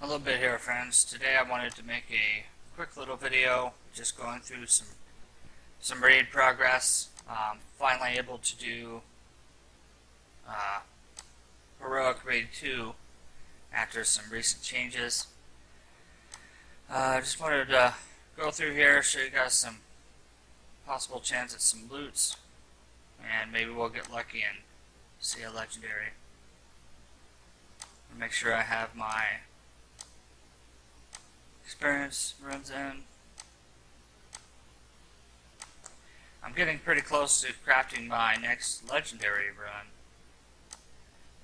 little bit here, friends. Today I wanted to make a quick little video just going through some raid progress. Finally able to do Heroic Raid 2 after some recent changes. I just wanted to go through here, show you guys some possible chance at some loots, and maybe we'll get lucky and see a legendary. Make sure I have my experience runs in. I'm getting pretty close to crafting my next legendary run,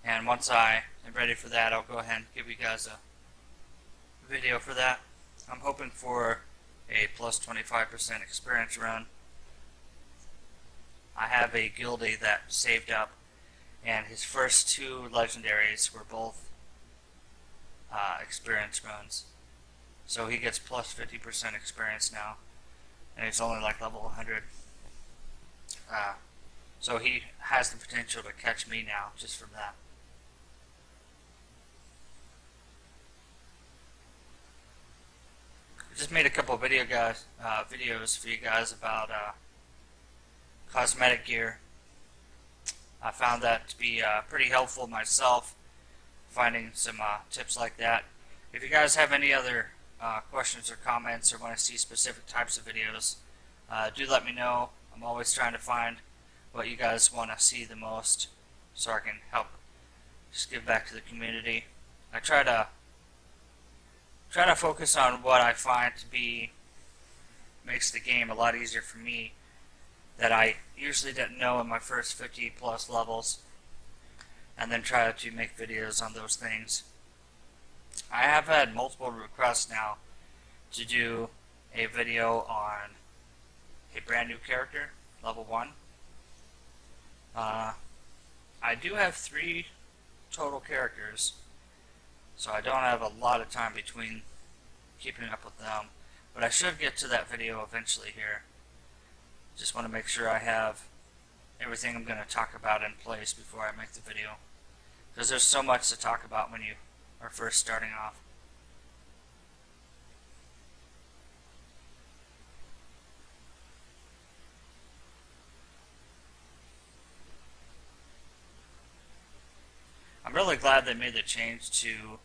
and once I am ready for that, I'll go ahead and give you guys a video for that. I'm hoping for a plus 25% experience run. I have a guildie that saved up, and his first two legendaries were both experience runs. So he gets plus 50% experience now, and he's only like level 100. So he has the potential to catch me now just from that. I just made a couple videos for you guys about cosmetic gear. I found that to be pretty helpful myself, finding some tips like that. If you guys have any other questions or comments or want to see specific types of videos, do let me know. I'm always trying to find what you guys want to see the most so I can help just give back to the community. I try to focus on what I find to be makes the game a lot easier for me that I usually didn't know in my first 50 plus levels, and then try to make videos on those things. I have had multiple requests now to do a video on a brand new character, level 1. I do have 3 total characters, so I don't have a lot of time between keeping up with them, but I should get to that video eventually here. Just want to make sure I have everything I'm going to talk about in place before I make the video, because there's so much to talk about when you are first starting off. I'm really glad they made the change to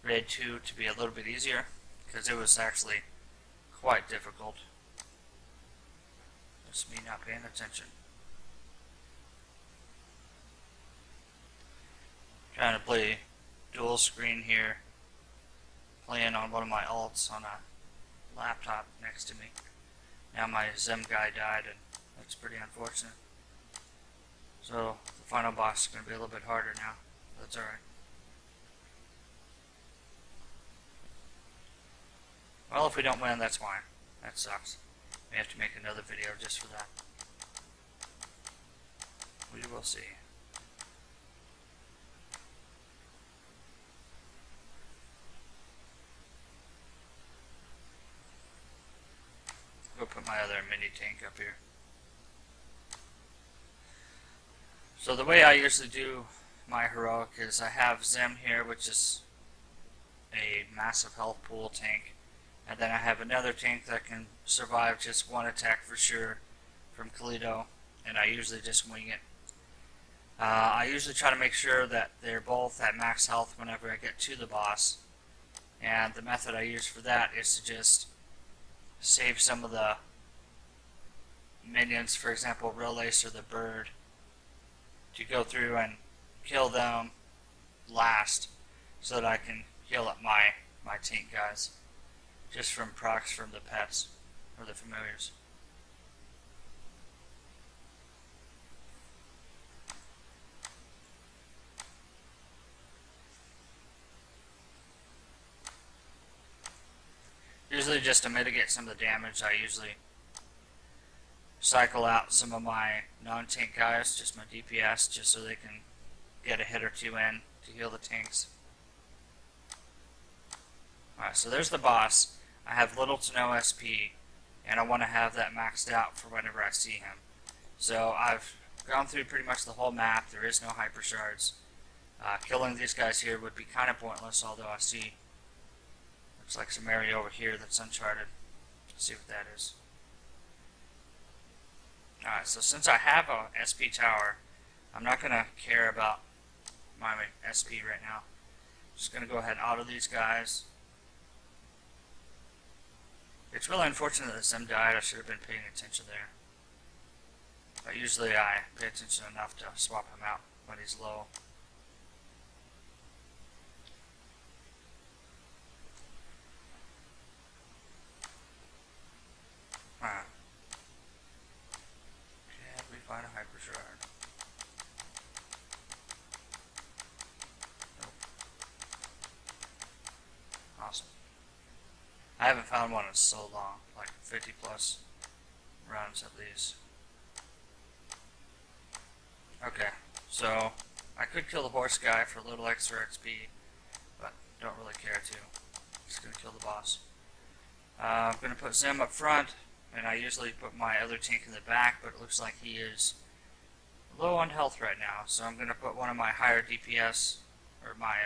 Raid 2 to be a little bit easier, because it was actually quite difficult. Just me not paying attention. Trying to play dual screen here, playing on one of my alts on a laptop next to me. Now my Zem guy died, and that's pretty unfortunate. So the final boss is going to be a little bit harder now. That's alright. Well, if we don't win, that's fine. That sucks. We have to make another video just for that. We will see. Go put my other mini tank up here. So the way I usually do my heroic is I have Zem here, which is a massive health pool tank, and then I have another tank that can survive just one attack for sure from Kaliedo, and I usually just wing it. I usually try to make sure that they're both at max health whenever I get to the boss, and the method I use for that is to just save some of the minions, for example Relace or the bird, to go through and kill them last so that I can heal up my tank guys just from procs from the pets or the familiars. Usually just to mitigate some of the damage, I usually cycle out some of my non-tank guys, just my DPS, just so they can get a hit or two in to heal the tanks. Alright, so there's the boss. I have little to no SP, and I want to have that maxed out for whenever I see him. So I've gone through pretty much the whole map. There is no hyper shards. Killing these guys here would be kind of pointless, although I see Looks like some area over here that's uncharted. Let's see what that is. Alright, so since I have a SP tower, I'm not going to care about my SP right now. I'm just going to go ahead and auto these guys. It's really unfortunate that Zem died. I should have been paying attention there. But usually I pay attention enough to swap him out when he's low. Alright. Can we find a hyper shard? Nope. Awesome. I haven't found one in so long, like 50 plus runs at least. Okay, so I could kill the horse guy for a little extra XP, but don't really care to. Just gonna kill the boss. I'm gonna put Zem up front, and I usually put my other tank in the back, but it looks like he is low on health right now, so I'm gonna put one of my higher DPS, or my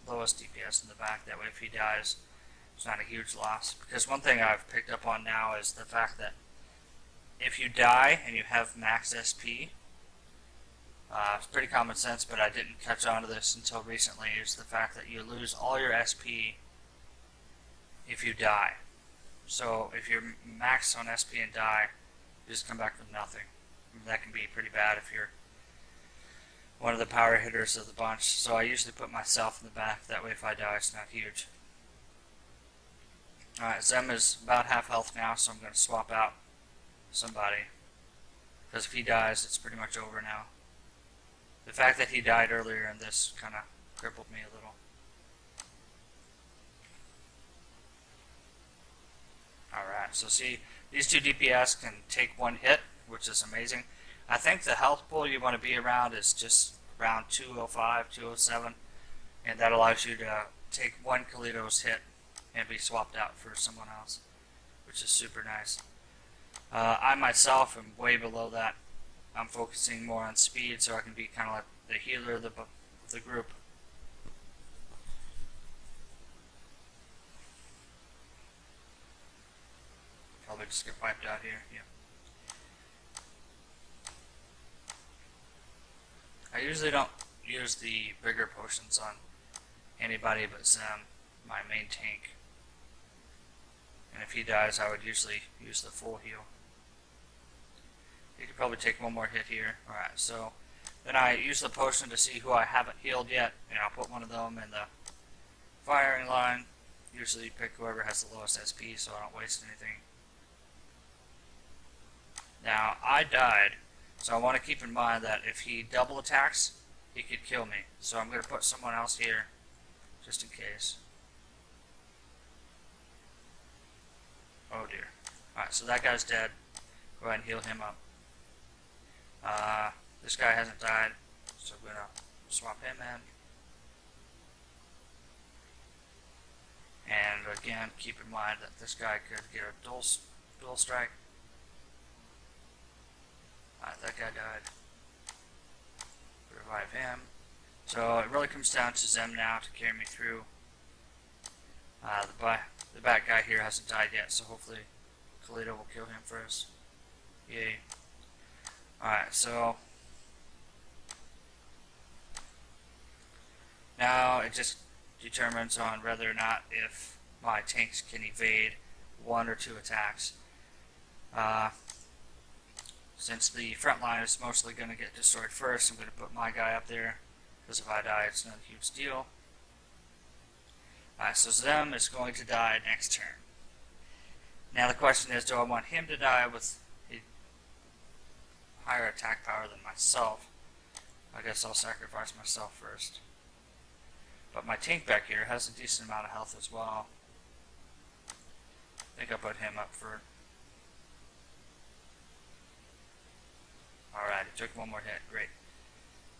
lowest DPS in the back. That way if he dies, it's not a huge loss. Because one thing I've picked up on now is the fact that if you die and you have max SP, it's pretty common sense, but I didn't catch on to this until recently, is the fact that you lose all your SP if you die. So if you're max on SP and die, you just come back with nothing. That can be pretty bad if you're one of the power hitters of the bunch. So I usually put myself in the back, that way if I die it's not huge. Alright, Zem is about half health now, so I'm going to swap out somebody. Because if he dies, it's pretty much over now. The fact that he died earlier in this kind of crippled me a little. Alright, so see, these two DPS can take one hit, which is amazing. I think the health pool you want to be around is just around 205, 207, and that allows you to take one Kaliedo's hit and be swapped out for someone else, which is super nice. I myself am way below that. I'm focusing more on speed so I can be kind of like the healer of the group. Probably just get wiped out here. Yeah. I usually don't use the bigger potions on anybody but Zem, my main tank. And if he dies, I would usually use the full heal. You could probably take one more hit here. Alright, so then I use the potion to see who I haven't healed yet, and I'll put one of them in the firing line. Usually pick whoever has the lowest SP so I don't waste anything. Now, I died, so I want to keep in mind that if he double attacks, he could kill me. So I'm going to put someone else here, just in case. Oh dear. Alright, so that guy's dead. Go ahead and heal him up. This guy hasn't died, so I'm going to swap him in. And again, keep in mind that this guy could get a dual strike. Alright, that guy died. Revive him. So it really comes down to Zem now to carry me through. The bad guy here hasn't died yet, so hopefully Kaliedo will kill him first. Yay. Alright, so now it just determines on whether or not if my tanks can evade one or two attacks. Since the front line is mostly going to get destroyed first, I'm going to put my guy up there, because if I die it's not a huge deal. Alright, so Zem is going to die next turn. Now the question is, do I want him to die with a higher attack power than myself? I guess I'll sacrifice myself first. But my tank back here has a decent amount of health as well. I think I'll put him up for... Alright, it took one more hit. Great.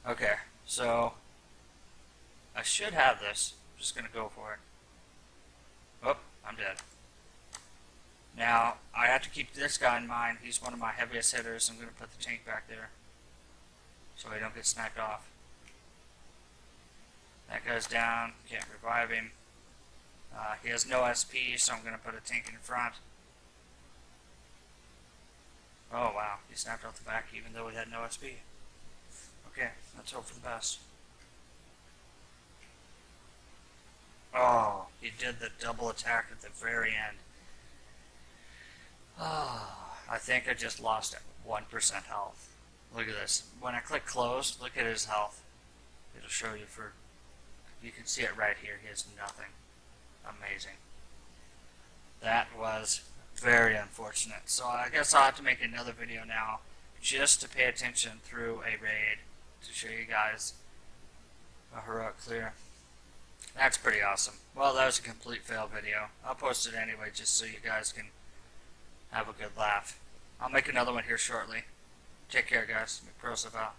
Okay, so I should have this. I'm just going to go for it. Oh, I'm dead. Now, I have to keep this guy in mind. He's one of my heaviest hitters. I'm going to put the tank back there so I don't get sniped off. That guy's down. Can't revive him. He has no SP, so I'm going to put a tank in front. Oh wow, he snapped out the back even though he had no SP. Okay, let's hope for the best. Oh, he did the double attack at the very end. Oh, I think I just lost 1% health. Look at this. When I click close, look at his health. It'll show you for... You can see it right here. He has nothing. Amazing. That was very unfortunate. So I guess I'll have to make another video now just to pay attention through a raid to show you guys a heroic clear. That's pretty awesome. Well, that was a complete fail video. I'll post it anyway just so you guys can have a good laugh. I'll make another one here shortly. Take care, guys. McProseph out.